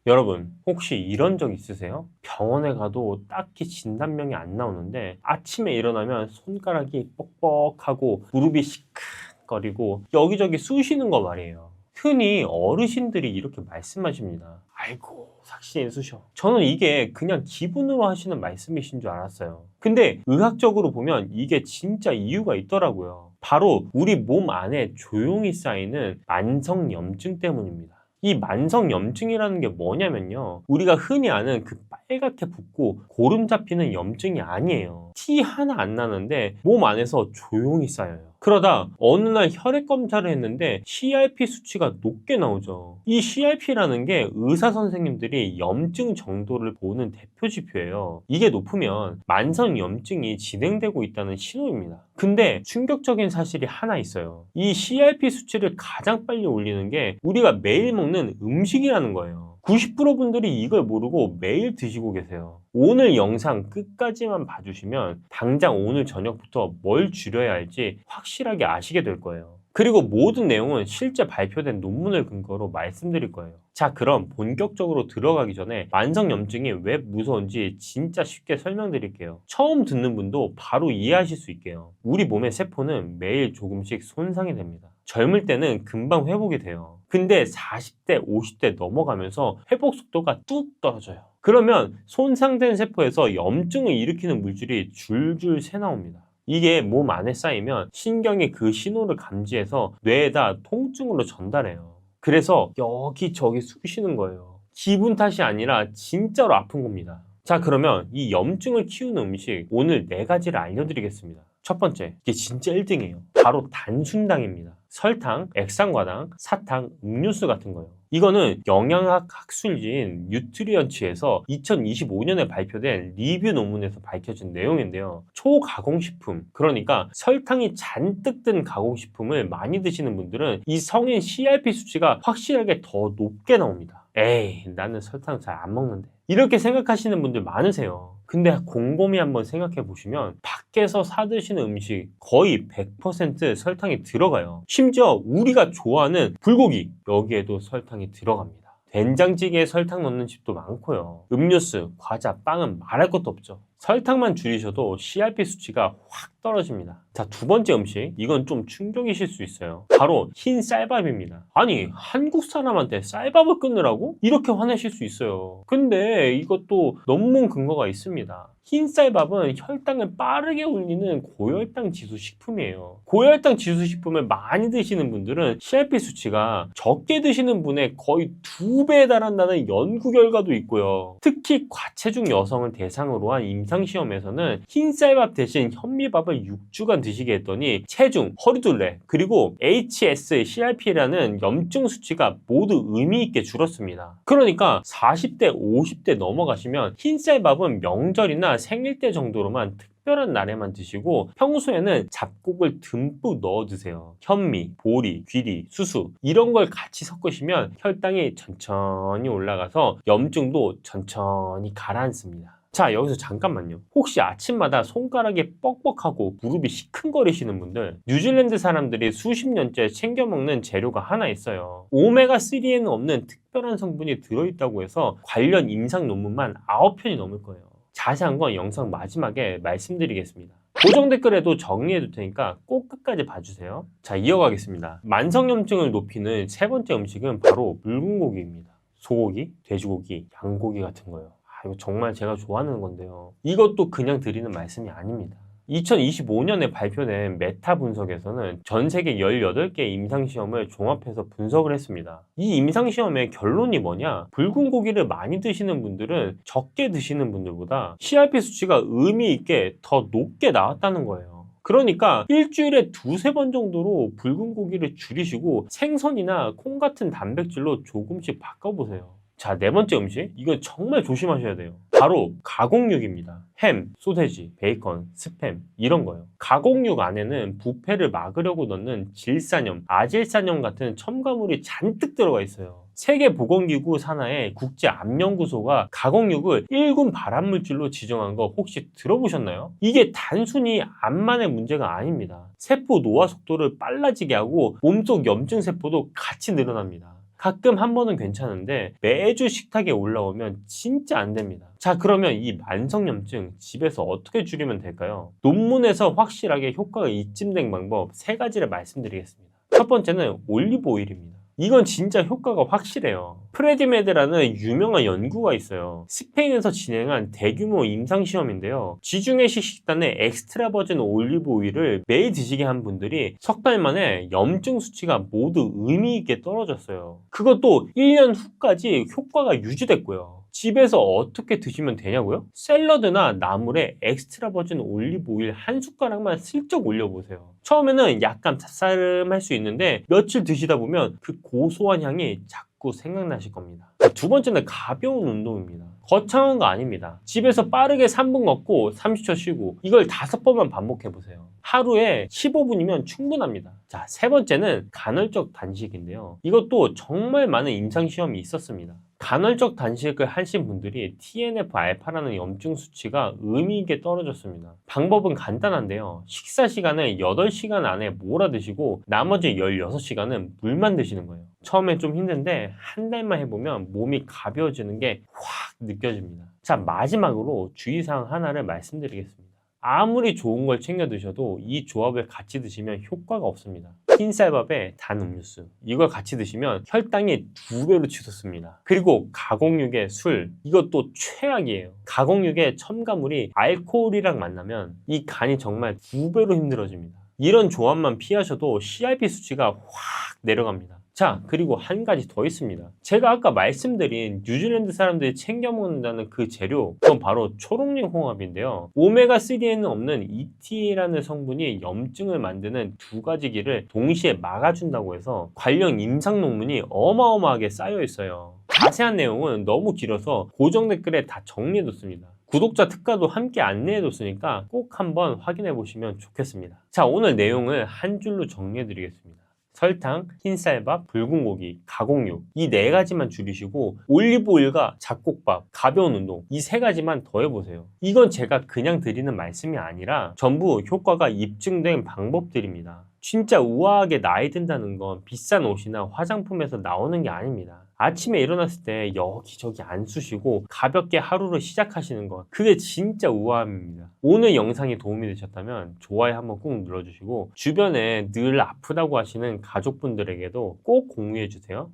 여러분, 혹시 이런 적 있으세요? 병원에 가도 딱히 진단명이 안 나오는데 아침에 일어나면 손가락이 뻑뻑하고 무릎이 시큰거리고 여기저기 쑤시는 거 말이에요. 흔히 어르신들이 이렇게 말씀하십니다. 아이고, 삭신이 쑤셔. 저는 이게 그냥 기분으로 하시는 말씀이신 줄 알았어요. 근데 의학적으로 보면 이게 진짜 이유가 있더라고요. 바로 우리 몸 안에 조용히 쌓이는 만성염증 때문입니다. 이 만성염증이라는 게 뭐냐면요, 우리가 흔히 아는 그 빨갛게 붓고 고름 잡히는 염증이 아니에요. 티 하나 안 나는데 몸 안에서 조용히 쌓여요. 그러다 어느 날 혈액 검사를 했는데 CRP 수치가 높게 나오죠. 이 CRP라는 게 의사 선생님들이 염증 정도를 보는 대표 지표예요. 이게 높으면 만성염증이 진행되고 있다는 신호입니다. 근데 충격적인 사실이 하나 있어요. 이 CRP 수치를 가장 빨리 올리는 게 우리가 매일 먹는 음식이라는 거예요. 90% 분들이 이걸 모르고 매일 드시고 계세요. 오늘 영상 끝까지만 봐주시면 당장 오늘 저녁부터 뭘 줄여야 할지 확실하게 아시게 될 거예요. 그리고 모든 내용은 실제 발표된 논문을 근거로 말씀드릴 거예요. 자, 그럼 본격적으로 들어가기 전에 만성염증이 왜 무서운지 진짜 쉽게 설명드릴게요. 처음 듣는 분도 바로 이해하실 수 있게요. 우리 몸의 세포는 매일 조금씩 손상이 됩니다. 젊을 때는 금방 회복이 돼요. 근데 40대, 50대 넘어가면서 회복 속도가 뚝 떨어져요. 그러면 손상된 세포에서 염증을 일으키는 물질이 줄줄 새나옵니다. 이게 몸 안에 쌓이면 신경이 그 신호를 감지해서 뇌에다 통증으로 전달해요. 그래서 여기저기 쑤시는 거예요. 기분 탓이 아니라 진짜로 아픈 겁니다. 자, 그러면 이 염증을 키우는 음식 오늘 4가지를 알려드리겠습니다. 첫 번째, 이게 진짜 1등이에요. 바로 단순당입니다. 설탕, 액상과당, 사탕, 음료수 같은 거예요. 이거는 영양학 학술지인 뉴트리언츠에서 2025년에 발표된 리뷰 논문에서 밝혀진 내용인데요. 초가공식품, 그러니까 설탕이 잔뜩 든 가공식품을 많이 드시는 분들은 이 성인 CRP 수치가 확실하게 더 높게 나옵니다. 에이, 나는 설탕 잘 안 먹는데. 이렇게 생각하시는 분들 많으세요. 근데 곰곰이 한번 생각해 보시면 밖에서 사 드시는 음식 거의 100% 설탕이 들어가요. 심지어 우리가 좋아하는 불고기, 여기에도 설탕이 들어갑니다. 된장찌개에 설탕 넣는 집도 많고요. 음료수, 과자, 빵은 말할 것도 없죠. 설탕만 줄이셔도 CRP 수치가 확 떨어집니다. 자, 두 번째 음식, 이건 좀 충격이실 수 있어요. 바로 흰 쌀밥입니다. 아니, 한국 사람한테 쌀밥을 끊으라고? 이렇게 화내실 수 있어요. 근데 이것도 논문 근거가 있습니다. 흰 쌀밥은 혈당을 빠르게 올리는 고혈당 지수 식품이에요. 고혈당 지수 식품을 많이 드시는 분들은 CRP 수치가 적게 드시는 분의 거의 2배에 달한다는 연구 결과도 있고요. 특히 과체중 여성을 대상으로 한 임상시험에서는 흰 쌀밥 대신 현미밥을 6주간 드시게 했더니 체중, 허리둘레, 그리고 HS, CRP라는 염증 수치가 모두 의미 있게 줄었습니다. 그러니까 40대, 50대 넘어가시면 흰 쌀밥은 명절이나 생일 때 정도로만 특별한 날에만 드시고 평소에는 잡곡을 듬뿍 넣어 드세요. 현미, 보리, 귀리, 수수 이런 걸 같이 섞으시면 혈당이 천천히 올라가서 염증도 천천히 가라앉습니다. 자, 여기서 잠깐만요. 혹시 아침마다 손가락이 뻑뻑하고 무릎이 시큰거리시는 분들, 뉴질랜드 사람들이 수십 년째 챙겨 먹는 재료가 하나 있어요. 오메가3에는 없는 특별한 성분이 들어있다고 해서 관련 임상 논문만 9편이 넘을 거예요. 자세한 건 영상 마지막에 말씀드리겠습니다. 고정 댓글에도 정리해 둘 테니까 꼭 끝까지 봐주세요. 자, 이어가겠습니다. 만성염증을 높이는 세 번째 음식은 바로 붉은 고기입니다. 소고기, 돼지고기, 양고기 같은 거요. 이거 정말 제가 좋아하는 건데요. 이것도 그냥 드리는 말씀이 아닙니다. 2025년에 발표된 메타 분석에서는 전 세계 18개 임상시험을 종합해서 분석을 했습니다. 이 임상시험의 결론이 뭐냐? 붉은 고기를 많이 드시는 분들은 적게 드시는 분들보다 CRP 수치가 의미 있게 더 높게 나왔다는 거예요. 그러니까 일주일에 2-3번 정도로 붉은 고기를 줄이시고 생선이나 콩 같은 단백질로 조금씩 바꿔보세요. 자, 네 번째 음식, 이건 정말 조심하셔야 돼요. 바로 가공육입니다. 햄, 소세지, 베이컨, 스팸 이런 거요. 가공육 안에는 부패를 막으려고 넣는 질산염, 아질산염 같은 첨가물이 잔뜩 들어가 있어요. 세계보건기구 산하의 국제암연구소가 가공육을 1군 발암물질로 지정한 거 혹시 들어보셨나요? 이게 단순히 암만의 문제가 아닙니다. 세포 노화 속도를 빨라지게 하고 몸속 염증 세포도 같이 늘어납니다. 가끔 한 번은 괜찮은데 매주 식탁에 올라오면 진짜 안 됩니다. 자, 그러면 이 만성염증 집에서 어떻게 줄이면 될까요? 논문에서 확실하게 효과가 입증된 방법 3가지를 말씀드리겠습니다. 첫 번째는 올리브 오일입니다. 이건 진짜 효과가 확실해요. 프레디메드라는 유명한 연구가 있어요. 스페인에서 진행한 대규모 임상시험인데요. 지중해식 식단에 엑스트라 버진 올리브 오일을 매일 드시게 한 분들이 석 달 만에 염증 수치가 모두 의미 있게 떨어졌어요. 그것도 1년 후까지 효과가 유지됐고요. 집에서 어떻게 드시면 되냐고요? 샐러드나 나물에 엑스트라 버진 올리브 오일 한 숟가락만 슬쩍 올려보세요. 처음에는 약간 쌉싸름할 수 있는데 며칠 드시다 보면 그 고소한 향이 자꾸 생각나실 겁니다. 두 번째는 가벼운 운동입니다. 거창한 거 아닙니다. 집에서 빠르게 3분 걷고 30초 쉬고 이걸 5번만 반복해보세요. 하루에 15분이면 충분합니다. 자, 세 번째는 간헐적 단식인데요. 이것도 정말 많은 임상시험이 있었습니다. 간헐적 단식을 하신 분들이 TNF-알파라는 염증 수치가 의미 있게 떨어졌습니다. 방법은 간단한데요. 식사 시간을 8시간 안에 몰아드시고 나머지 16시간은 물만 드시는 거예요. 처음엔 좀 힘든데 한 달만 해보면 몸이 가벼워지는 게 확 느껴집니다. 자, 마지막으로 주의사항 하나를 말씀드리겠습니다. 아무리 좋은 걸 챙겨 드셔도 이 조합을 같이 드시면 효과가 없습니다. 흰쌀밥에 단 음료수 이걸 같이 드시면 혈당이 2배로 치솟습니다. 그리고 가공육의 술 이것도 최악이에요. 가공육의 첨가물이 알코올이랑 만나면 이 간이 정말 2배로 힘들어집니다. 이런 조합만 피하셔도 CRP 수치가 확 내려갑니다. 자, 그리고 한 가지 더 있습니다. 제가 아까 말씀드린 뉴질랜드 사람들이 챙겨 먹는다는 그 재료, 그건 바로 초록링 홍합인데요. 오메가3에는 없는 ETA라는 성분이 염증을 만드는 2가지 길을 동시에 막아준다고 해서 관련 임상 논문이 어마어마하게 쌓여 있어요. 자세한 내용은 너무 길어서 고정 댓글에 다 정리해뒀습니다. 구독자 특가도 함께 안내해뒀으니까 꼭 한번 확인해 보시면 좋겠습니다. 자, 오늘 내용을 한 줄로 정리해드리겠습니다. 설탕, 흰쌀밥, 붉은 고기, 가공육 이 4가지만 줄이시고 올리브 오일과 잡곡밥, 가벼운 운동 이 3가지만 더해보세요. 이건 제가 그냥 드리는 말씀이 아니라 전부 효과가 입증된 방법들입니다. 진짜 우아하게 나이 든다는 건 비싼 옷이나 화장품에서 나오는 게 아닙니다. 아침에 일어났을 때 여기저기 안 쑤시고 가볍게 하루를 시작하시는 것 그게 진짜 우아함입니다. 오늘 영상이 도움이 되셨다면 좋아요 한번 꾹 눌러주시고 주변에 늘 아프다고 하시는 가족분들에게도 꼭 공유해 주세요.